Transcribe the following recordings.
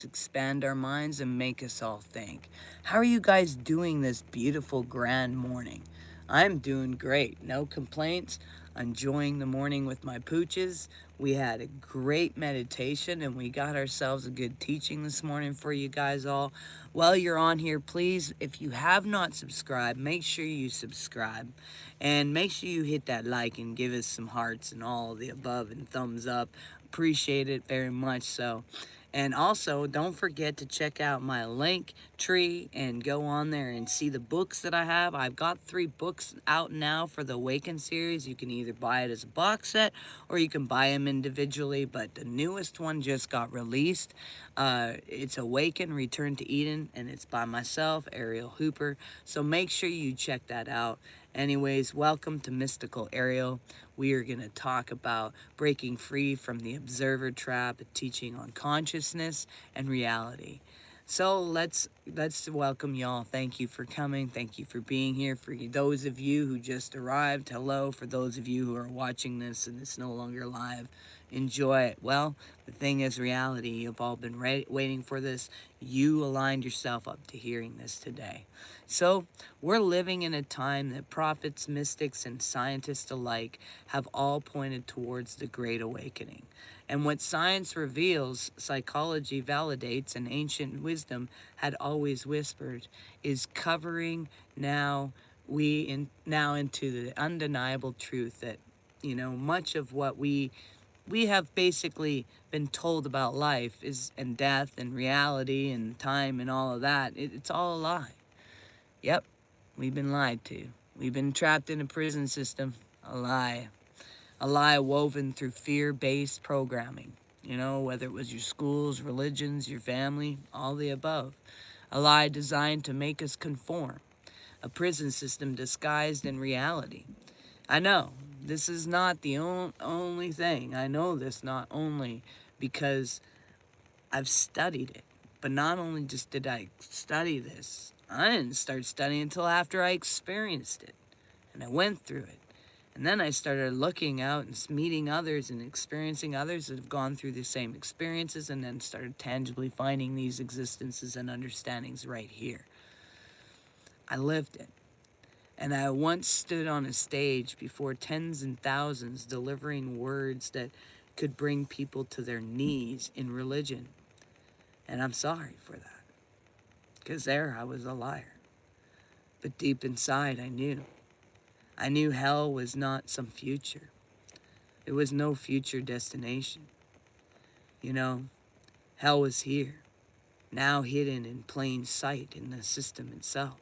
expand our minds, and make us all think. How are you guys doing this beautiful, grand morning? I'm doing great. No complaints. Enjoying the morning with my pooches. We had a great meditation and we got ourselves a good teaching this morning for you guys all. While you're on here, please, if you have not subscribed, make sure you subscribe and make sure you hit that like and give us some hearts and all the above and thumbs up. Appreciate it very much so. And also, don't forget to check out my link tree and go on there and see the books that I have. I've got 3 books out now for the Awaken series. You can either buy it as a box set or you can buy them individually, but the newest one just got released. It's Awaken, Return to Eden, and it's by myself, Ariel Hooper. So make sure you check that out. Anyways, welcome to Mystical Ariel. We are going to talk about breaking free from the observer trap, teaching on consciousness and reality. So let's welcome y'all. Thank you for coming. Thank you for being here. For those of you who just arrived, hello. For those of you who are watching this and it's no longer live, enjoy it. Well, the thing is reality. You've all been waiting for this. You aligned yourself up to hearing this today. So we're living in a time that prophets, mystics, and scientists alike have all pointed towards the Great Awakening. And what science reveals, psychology validates, and ancient wisdom had always whispered, is covering now into the undeniable truth that, much of what we have basically been told about life is and death and reality and time and all of that. It's all a lie. Yep, we've been lied to. We've been trapped in a prison system. A lie. A lie woven through fear-based programming. Whether it was your schools, religions, your family, all the above. A lie designed to make us conform. A prison system disguised in reality. I know, this is not the only thing. I know this not only because I've studied it, but not only just did I study this, I didn't start studying until after I experienced it, and I went through it. And then I started looking out and meeting others and experiencing others that have gone through the same experiences, and then started tangibly finding these existences and understandings right here. I lived it. And I once stood on a stage before tens and thousands delivering words that could bring people to their knees in religion. And I'm sorry for that. Because there I was a liar. But deep inside I knew. I knew hell was not some future. It was no future destination. Hell was here. Now hidden in plain sight in the system itself.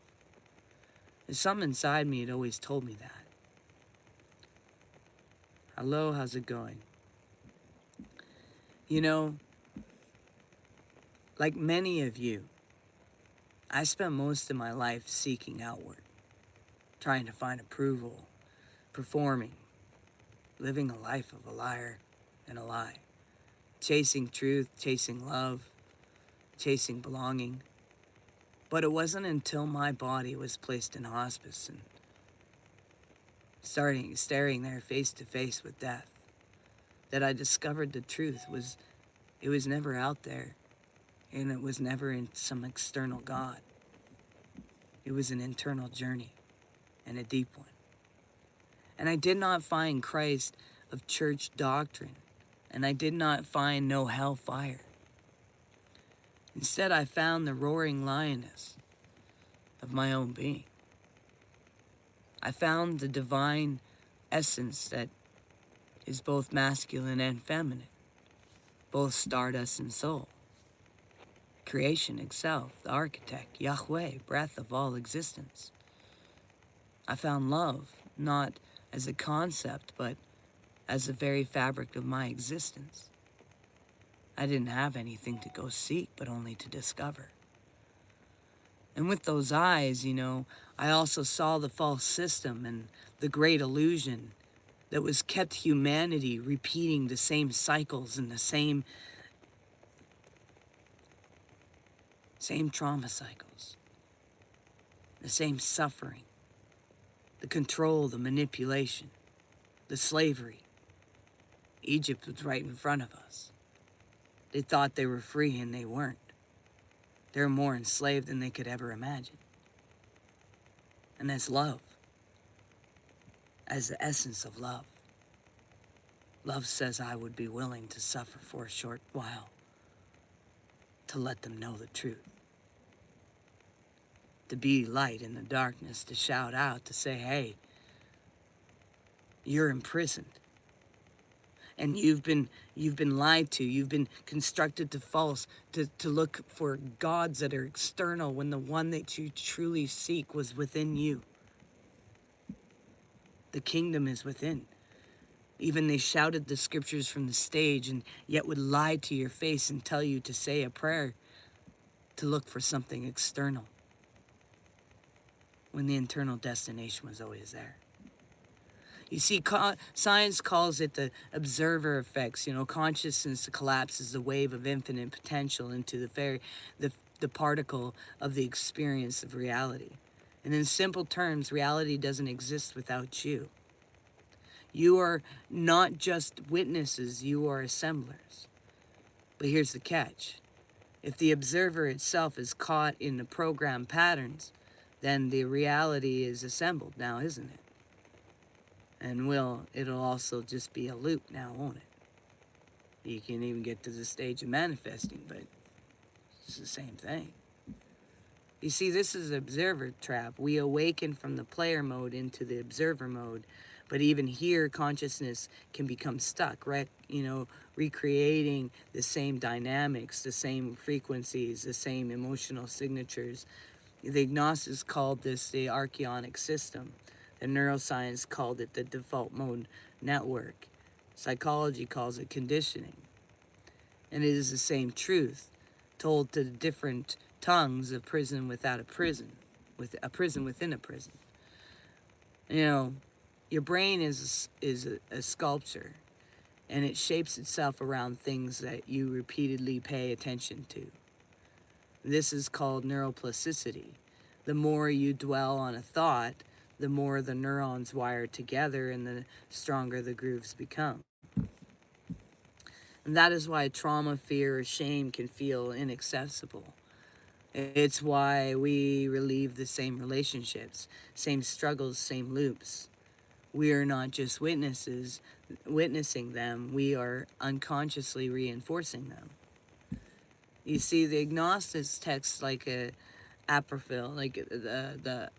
And something inside me had always told me that. Hello, how's it going? Like many of you, I spent most of my life seeking outward, trying to find approval, performing, living a life of a liar and a lie, chasing truth, chasing love, chasing belonging. But it wasn't until my body was placed in hospice and staring there face to face with death that I discovered the truth was it was never out there, and it was never in some external God. It was an internal journey, and a deep one. And I did not find Christ of church doctrine, and I did not find no hellfire. Instead, I found the roaring lioness of my own being. I found the divine essence that is both masculine and feminine, both stardust and soul. Creation itself, the architect, Yahweh, breath of all existence. I found love, not as a concept, but as the very fabric of my existence. I didn't have anything to go seek, but only to discover. And with those eyes, I also saw the false system and the great illusion that was kept humanity repeating the same cycles and the same trauma cycles, the same suffering, the control, the manipulation, the slavery. Egypt was right in front of us. They thought they were free and they weren't. They're more enslaved than they could ever imagine. And that's love, as the essence of love. Love says, I would be willing to suffer for a short while to let them know the truth. To be light in the darkness, to shout out, to say, hey, you're imprisoned. And you've been lied to. You've been constructed to false, to look for gods that are external when the one that you truly seek was within you. The kingdom is within. Even they shouted the scriptures from the stage and yet would lie to your face and tell you to say a prayer to look for something external when the internal destination was always there. You see, science calls it the observer effects. You know, consciousness collapses the wave of infinite potential into the particle of the experience of reality. And in simple terms, reality doesn't exist without you. You are not just witnesses, you are assemblers. But here's the catch. If the observer itself is caught in the program patterns, then the reality is assembled now, isn't it? And it'll also just be a loop now, won't it? You can even get to the stage of manifesting, but it's the same thing. You see, this is an observer trap. We awaken from the player mode into the observer mode, but even here, consciousness can become stuck, right? You know, recreating the same dynamics, the same frequencies, the same emotional signatures. The Gnostics called this the archontic system. The neuroscience called it the default mode network. Psychology calls it conditioning. And it is the same truth, told to different tongues of prison without a prison, with a prison within a prison. You know, your brain is a sculpture, and it shapes itself around things that you repeatedly pay attention to. This is called neuroplasticity. The more you dwell on a thought, the more the neurons wire together and the stronger the grooves become. And that is why trauma, fear, or shame can feel inaccessible. It's why we relive the same relationships, same struggles, same loops. We are not just witnessing them, we are unconsciously reinforcing them. You see, the agnostics text like a apocryphal, like the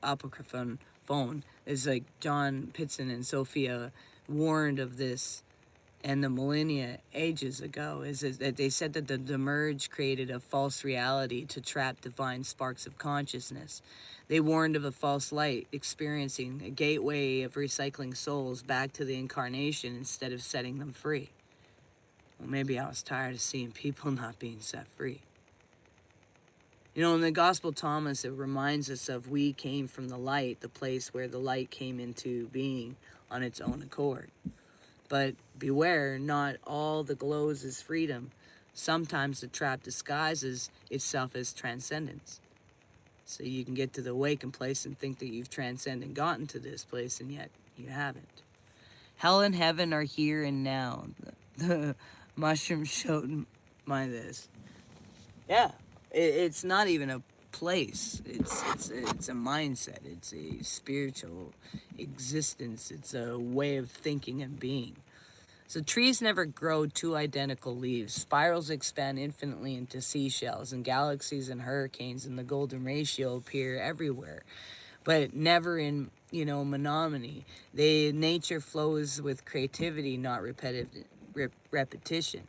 apocryphon phone is like John Pitson and Sophia warned of this and the millennia ages ago, is that they said that the merge created a false reality to trap divine sparks of consciousness. They warned of a false light experiencing a gateway of recycling souls back to the incarnation instead of setting them free. Well, maybe I was tired of seeing people not being set free. You know, in the Gospel Thomas, it reminds us of we came from the light, the place where the light came into being on its own accord. But beware, not all the glows is freedom. Sometimes the trap disguises itself as transcendence. So you can get to the awakened place and think that you've transcended and gotten to this place, and yet you haven't. Hell and heaven are here and now. The mushroom showed my this. Yeah, it's not even a place. It's a mindset. It's a spiritual existence. It's a way of thinking and being. So trees never grow two identical leaves. Spirals expand infinitely into seashells, and galaxies and hurricanes and the golden ratio appear everywhere, but never in, monotony. Nature flows with creativity, not repetition.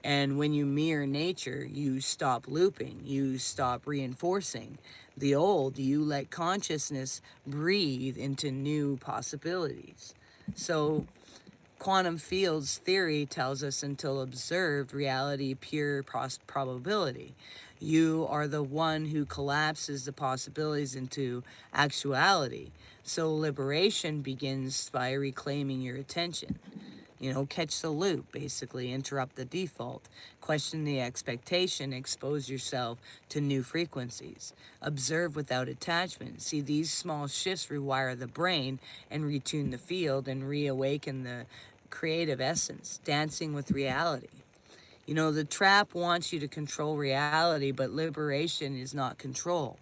And when you mirror nature, you stop looping, you stop reinforcing the old, you let consciousness breathe into new possibilities. So quantum fields theory tells us until observed reality, pure probability. You are the one who collapses the possibilities into actuality. So liberation begins by reclaiming your attention. Catch the loop, basically, interrupt the default, question the expectation, expose yourself to new frequencies, observe without attachment. See, these small shifts rewire the brain and retune the field and reawaken the creative essence, dancing with reality. You know, the trap wants you to control reality, but liberation is not control.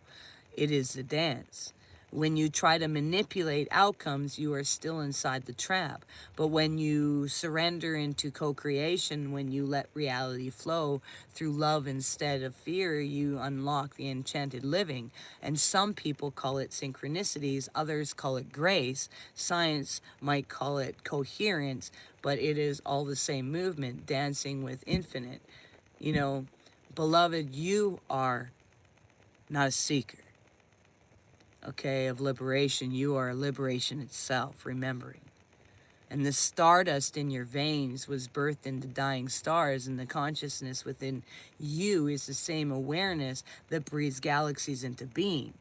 It is the dance. When you try to manipulate outcomes, you are still inside the trap. But when you surrender into co-creation, when you let reality flow through love instead of fear, you unlock the enchanted living. And some people call it synchronicities, others call it grace. Science might call it coherence, but it is all the same movement, dancing with infinite. You know, beloved, you are not a seeker, okay, of liberation. You are liberation itself, remembering. And the stardust in your veins was birthed into dying stars, and the consciousness within you is the same awareness that breathes galaxies into being.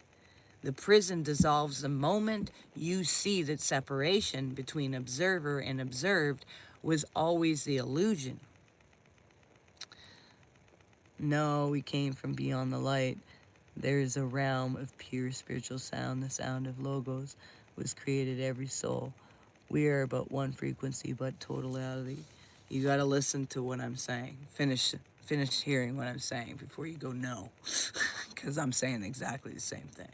The prison dissolves the moment you see that separation between observer and observed was always the illusion. No, we came from beyond the light. There is a realm of pure spiritual sound. The sound of logos was created every soul. We are but one frequency, but totality. You got to listen to what I'm saying. Finish hearing what I'm saying before you go no, because I'm saying exactly the same thing.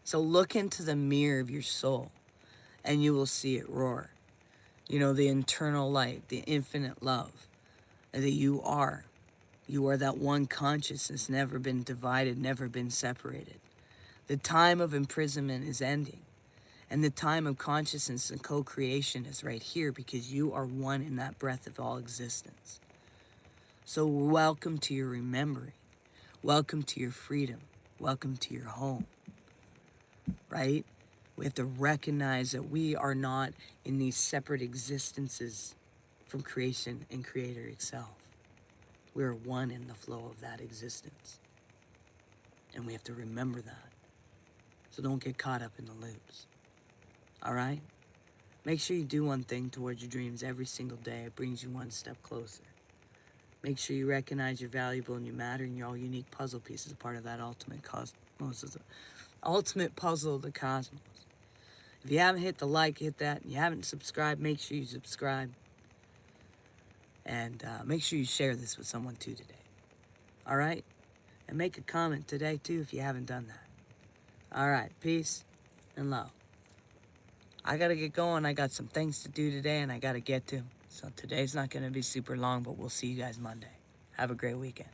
So look into the mirror of your soul, and you will see it roar. You know, the internal light, the infinite love that you are. You are that one consciousness, never been divided, never been separated. The time of imprisonment is ending. And the time of consciousness and co-creation is right here, because you are one in that breath of all existence. So welcome to your remembering. Welcome to your freedom. Welcome to your home. Right? We have to recognize that we are not in these separate existences from creation and creator itself. We are one in the flow of that existence. And we have to remember that. So don't get caught up in the loops. All right? Make sure you do one thing towards your dreams every single day. It brings you one step closer. Make sure you recognize you're valuable and you matter, and you're all unique puzzle pieces, a part of that ultimate cosmos, the ultimate puzzle of the cosmos. If you haven't hit the like, hit that. And you haven't subscribed, make sure you subscribe. And make sure you share this with someone too today. All right? And make a comment today too if you haven't done that. All right. Peace and love. I got to get going. I got some things to do today, and I got to get to. So today's not going to be super long, but we'll see you guys Monday. Have a great weekend.